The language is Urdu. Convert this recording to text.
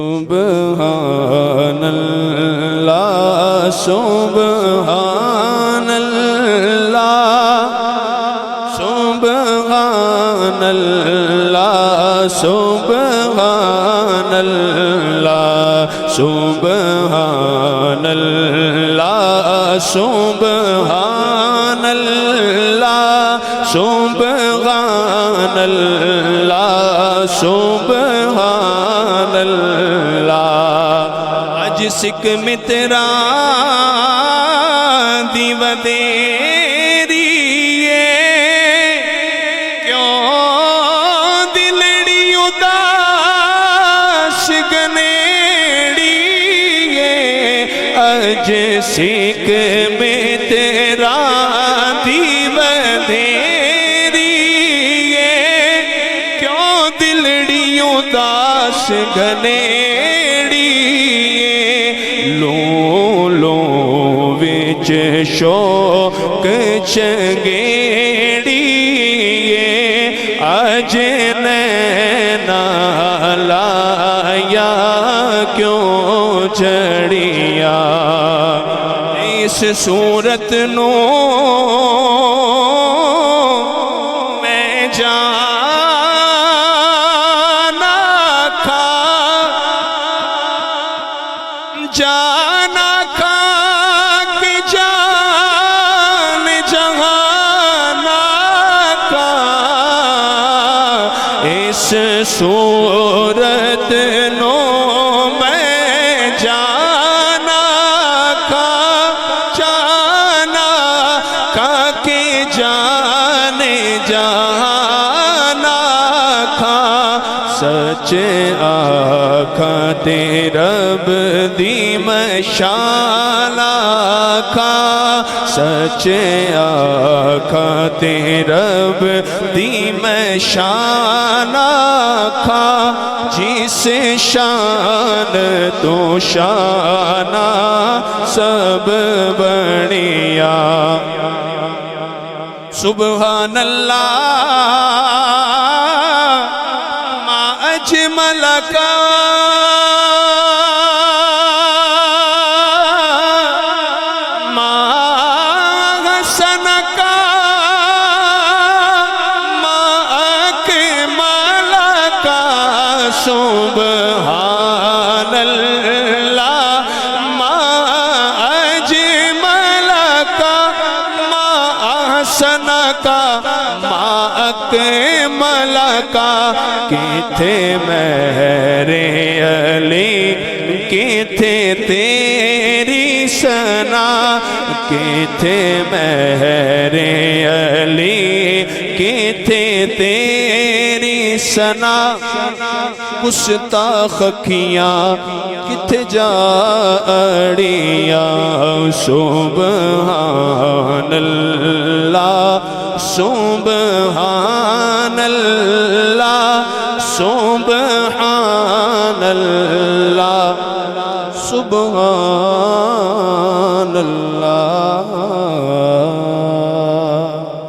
سبحان اللہ سبحان اللہ سبحان اللہ سبحان اللہ سبحان اللہ سبحان اللہ سبحان اللہ سبحان اللہ اج سکھ مترا دی ودیری کیوں دلڑی اداس گنیڑی اج سکھ مترا دی ودیری کیوں دلڑی اداس گنیڑی وچ شوق چنگیڑی اج نینا لایا کیوں چڑیا اس صورت نو میں جانا کھا جانا کھا کہ جان جہانا کا اس صورت نو میں جانا کھا جانا کھا کہ جان جہانا کھا سچ آکھاں تے رب دی مشالہ کھا سچ آکھاں تے رب دی مشالہ کھا جس شان تو شانہ سب بڑیا سبحان اللہ ما اجمل کا ما حسن کا ما اکمل کا سبحان اللہ ما اجمل کا ما حسن کا ما اکمل کا کتھے میرے علی کتھے تیری ثنا کتھے میرے علی کتھے تیری ثنا گستاخ اکھیاں کتھے جا اڑیاں سبحان اللہ سبحان اللہ سبحان اللہ سبحان اللہ